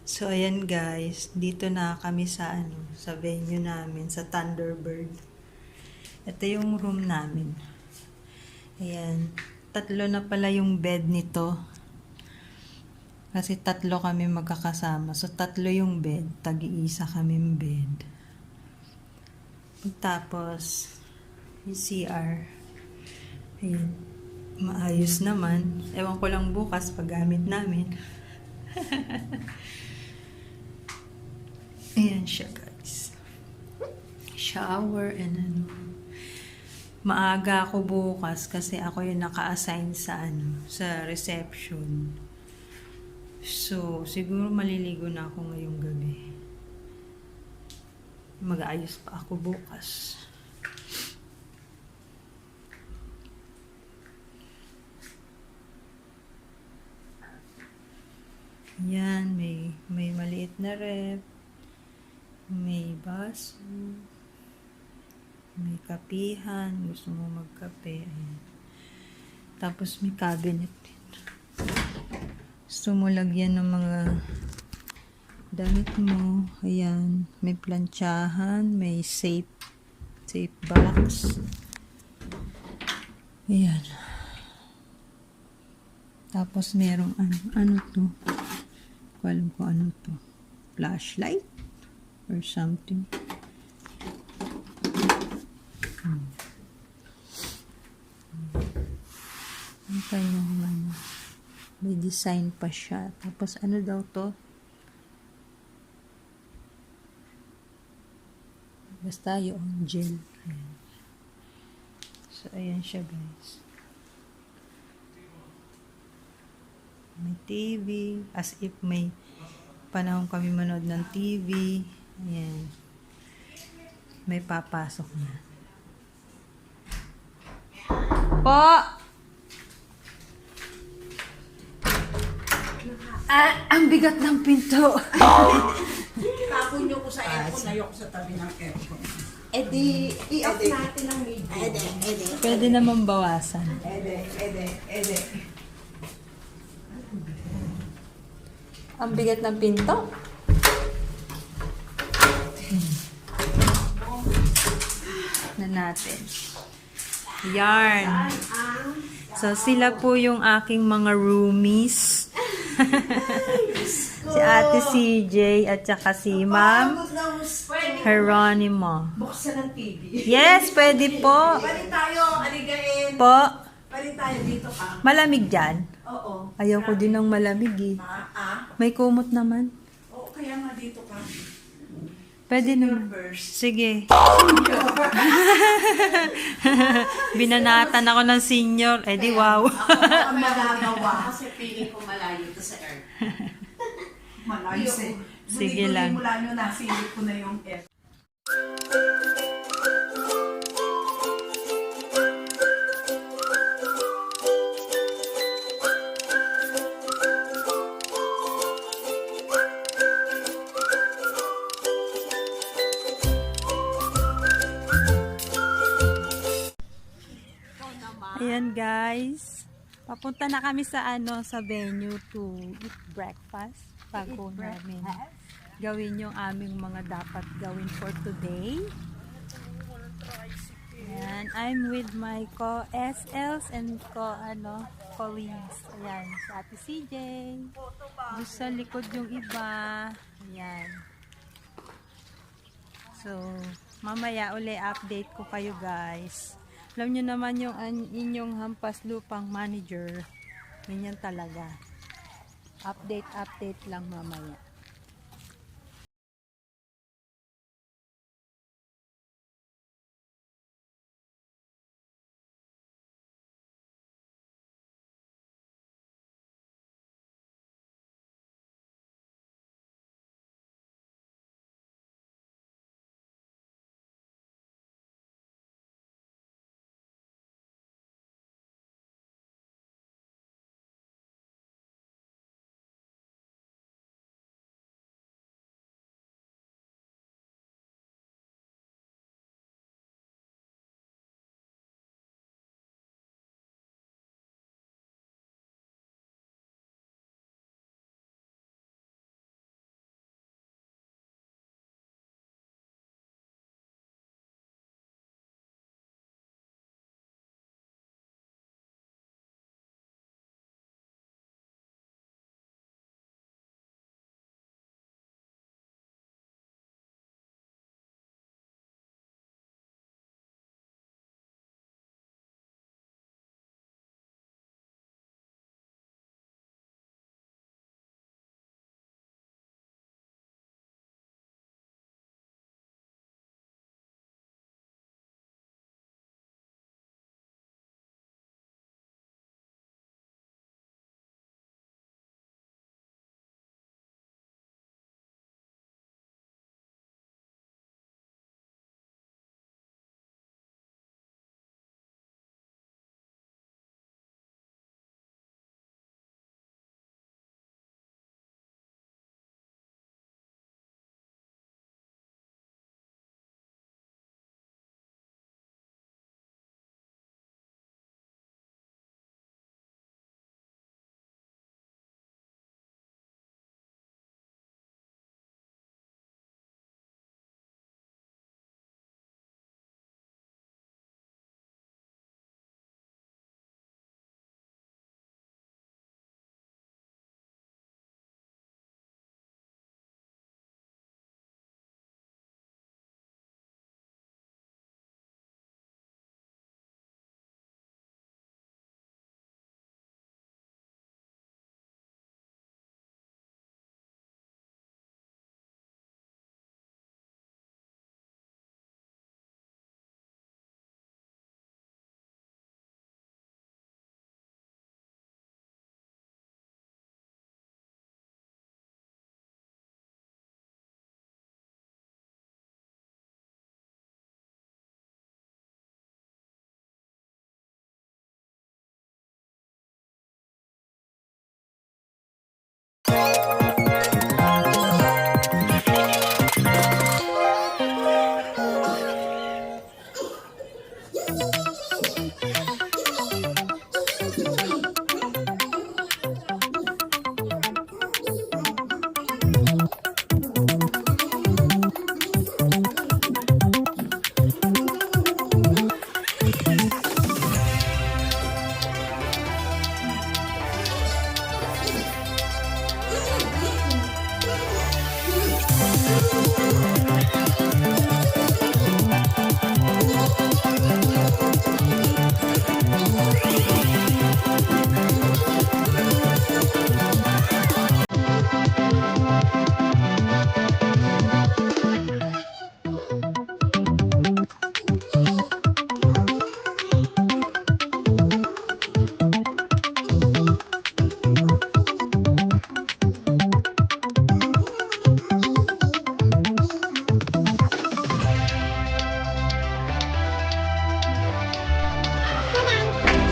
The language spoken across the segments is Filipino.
So, ayan guys, dito na kami sa venue namin, sa Thunderbird. Ito yung room namin. Ayan, tatlo na pala yung bed nito. Kasi tatlo kami magkakasama. So, tatlo yung bed, tag-iisa kaming bed. Tapos, yung CR. Ayan, maayos naman. Ewan ko lang bukas paggamit namin. Ayan siya guys. Shower and ano. Maaga ako bukas kasi ako yung naka-assign sa reception. So, siguro maliligo na ako ngayong gabi. Mag-aayos pa ako bukas. Yan, may maliit na ref. May baso. May kapihan. Gusto mo magkape. Ayan. Tapos may cabinet din. Gusto mo lagyan ng mga damit mo. Ayan. May plantsahan. May safe box. Ayan. Tapos merong ano to. Hindi ko alam kung ano to. Flashlight or something. Ang kanyang ano. May design pa siya. Tapos ano daw to? Basta yung gel. Ayan. So, ayan siya guys. May TV. As if may panahon kami manood ng TV. Ayan. May papasok na. Po! Ang bigat ng pinto. Tapon nyo ko sa aircon, ayoko sa tabi ng aircon. I-off natin ang video. Pwede naman bawasan. Ede. Ang bigat ng pinto. Na natin. Yarn. So, sila po yung aking mga roomies. Si Ate CJ at saka si Ma'am Geronimo. Buksan ng TV. Yes, pwede po. Palit tayo, aligain. Po. Palit tayo dito ka. Malamig dyan. Oo. Ayaw ko din ng malamig eh. Ah? May kumot naman. Oo, kaya nga dito ka. Pwede naman. First. Sige. Binanatan ako ng senior. Eh di wow. Ako ang magagawa. Kasi feeling ko malayo to sa air. Malayos eh. Sige Guli-guli lang. mula nyo, nasilip ko na yung F. Ayan guys. Papunta na kami sa sa venue to eat breakfast. Bago namin gawin yung aming mga dapat gawin for today. Ayan, I'm with my co-SLs and colleagues. Ayan, si Ate CJ. Doon sa likod yung iba. Ayan. So, mamaya uli update ko kayo guys. Alam nyo naman yung inyong hampas lupang manager. Ganyan talaga. Update lang mamaya.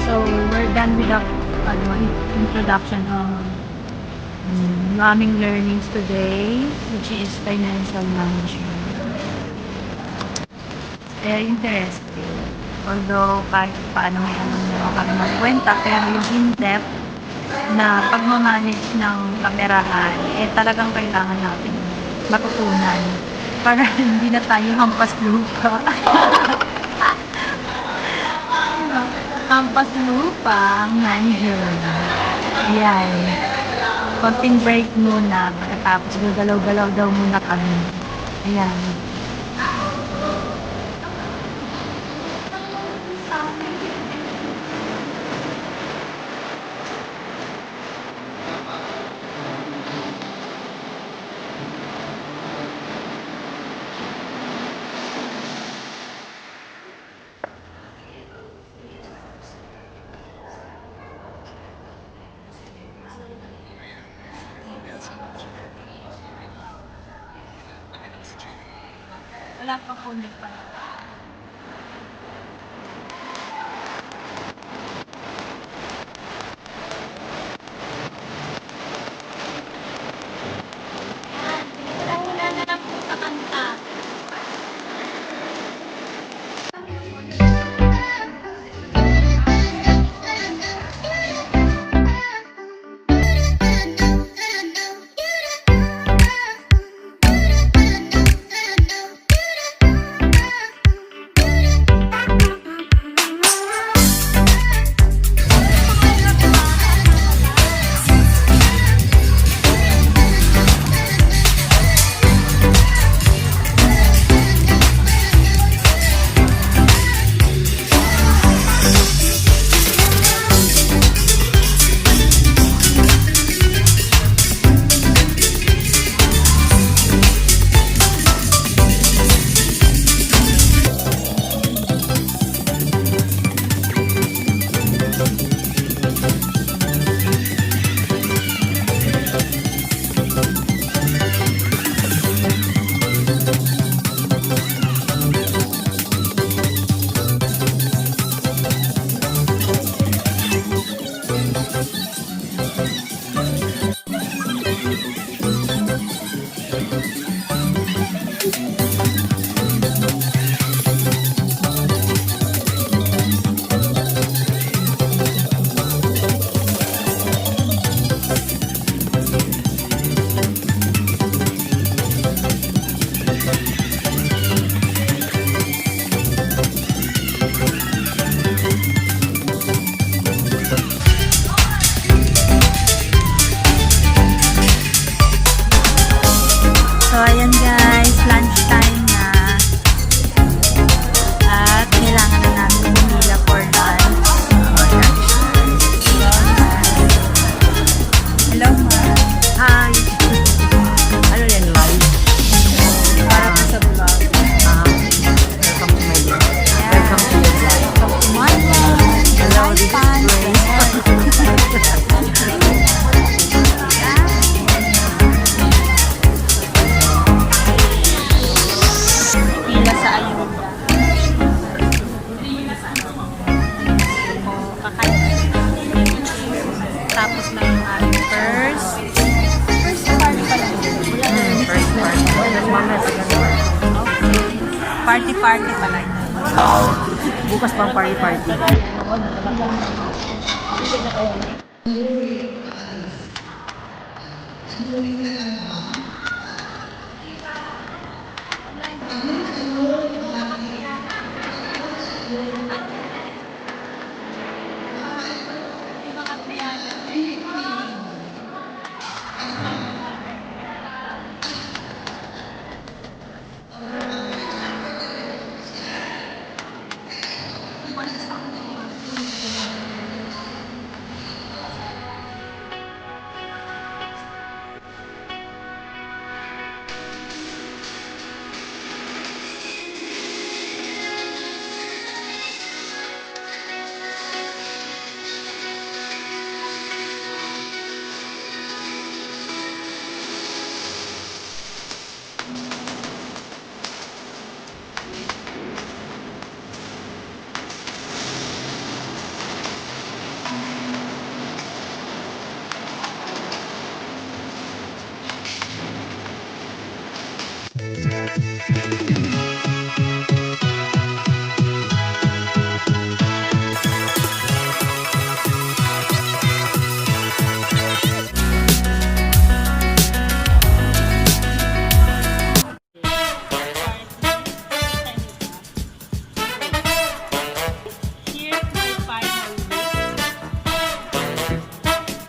So, we're done with the introduction of yung aming learnings today, which is financial management. Very interesting. Although, kahit paano may alam naman kami magkwenta, pero yung in-depth na pagmamanage ng kamerahan, talagang kailangan natin matutunan para hindi na tayo hampas lupa. Hampas lupa ang manager. Ayan. Konting break muna. Pagkatapos gagalaw-galaw daw muna kami. Ayan. Wala pa po pa. Wala na lang po sa kanta. Party-party pala ito. Bukas pang party-party.